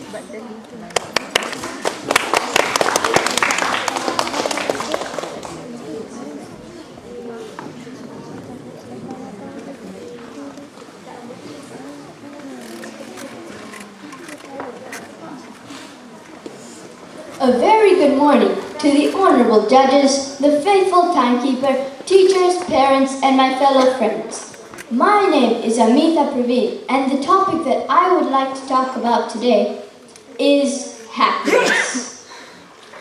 A very good morning to the honorable judges, the faithful timekeeper, teachers, parents, and my fellow friends. My name is Amitha and the topic that I would like to talk about today is happiness.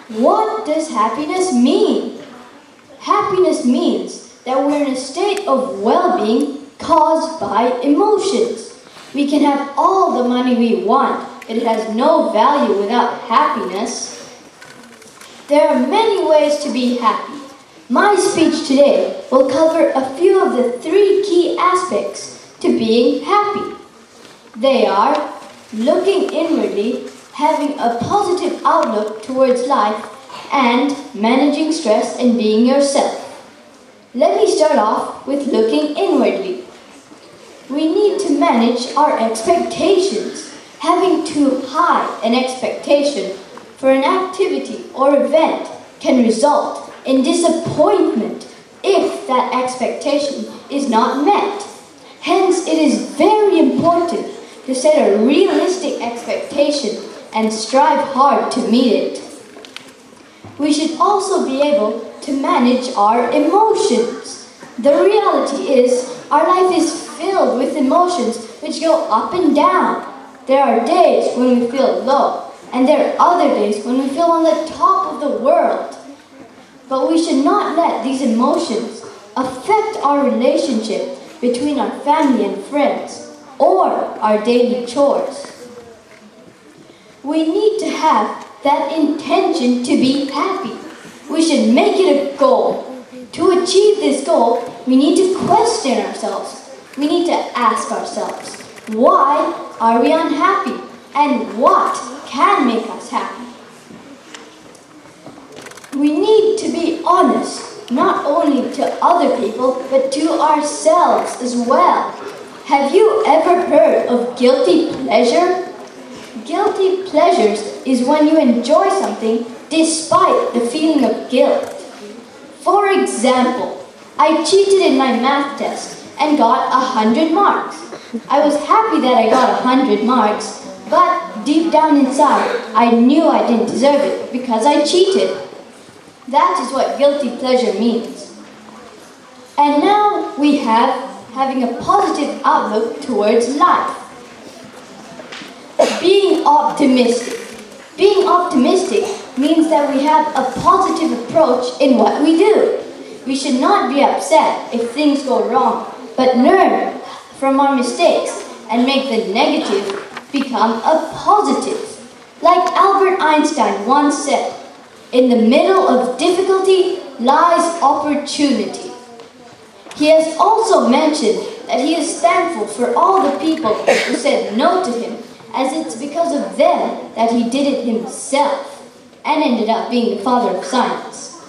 What does happiness mean? Happiness means that we're in a state of well-being caused by emotions. We can have all the money we want, but it has no value without happiness. There are many ways to be happy. My speech today will cover a few of the 3 key aspects to being happy. They are looking inwardly, having a positive outlook towards life, and managing stress and being yourself. Let me start off with looking inwardly. We need to manage our expectations. Having too high an expectation for an activity or event can result in disappointment if that expectation is not met. Hence, it is very important to set a realistic expectation and strive hard to meet it. We should also be able to manage our emotions. The reality is, our life is filled with emotions which go up and down. There are days when we feel low, and there are other days when we feel on the top of the world. But we should not let these emotions affect our relationship between our family and friends or our daily chores. We need to have that intention to be happy. We should make it a goal. To achieve this goal, we need to question ourselves. We need to ask ourselves, why are we unhappy? And what can make us happy? We need to be honest, not only to other people, but to ourselves as well. Have you ever heard of guilty pleasure? Guilty pleasures is when you enjoy something despite the feeling of guilt. For example, I cheated in my math test and got 100 marks. I was happy that I got 100 marks, but deep down inside, I knew I didn't deserve it because I cheated. That is what guilty pleasure means. And now we have having a positive outlook towards life. Being optimistic. Being optimistic means that we have a positive approach in what we do. We should not be upset if things go wrong, but learn from our mistakes and make the negative become a positive. Like Albert Einstein once said, in the middle of difficulty lies opportunity. He has also mentioned that he is thankful for all the people who said no to him, as it's because of them that he did it himself and ended up being the father of science.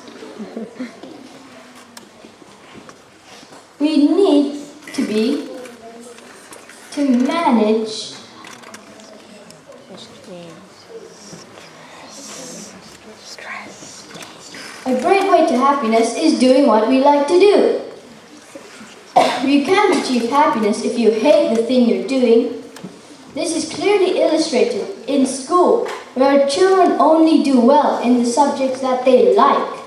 We need to manage a great way to happiness is doing what we like to do. You can't achieve happiness if you hate the thing you're doing. This is clearly illustrated in school, where children only do well in the subjects that they like.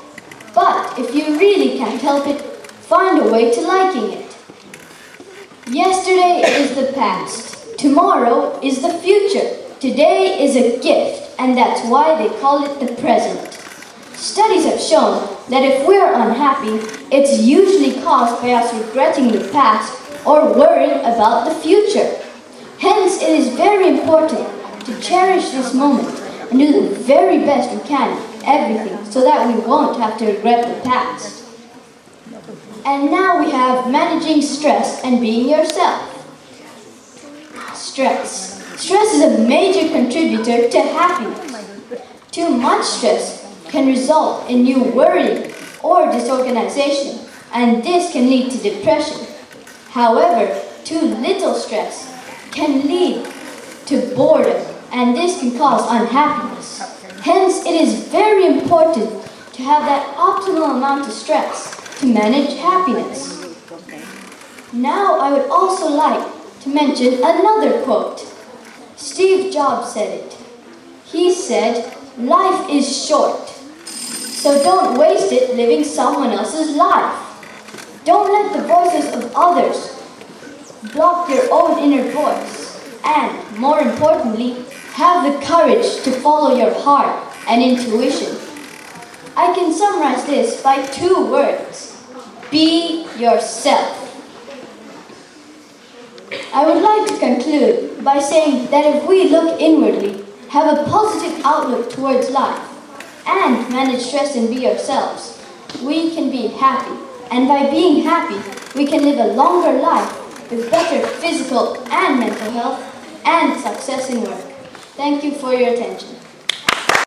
But if you really can't help it, find a way to liking it. Yesterday is the past. Tomorrow is the future. Today is a gift, and that's why they call it the present. Studies have shown that if we're unhappy, it's usually caused by us regretting the past or worrying about the future. Hence, it is very important to cherish this moment and do the very best we can in everything so that we won't have to regret the past. And now we have managing stress and being yourself. Stress. Stress is a major contributor to happiness. Too much stress can result in you worrying or disorganization, and this can lead to depression. However, too little stress can lead to boredom and this can cause unhappiness. Hence, it is very important to have that optimal amount of stress to manage happiness. Now, I would also like to mention another quote. Steve Jobs said it. He said, "Life is short, so don't waste it living someone else's life. Don't let the voices of others block your own inner voice. And, more importantly, have the courage to follow your heart and intuition." I can summarize this by 2 words. Be yourself. I would like to conclude by saying that if we look inwardly, have a positive outlook towards life, and manage stress and be ourselves, we can be happy. And by being happy, we can live a longer life with better physical and mental health and success in work. Thank you for your attention.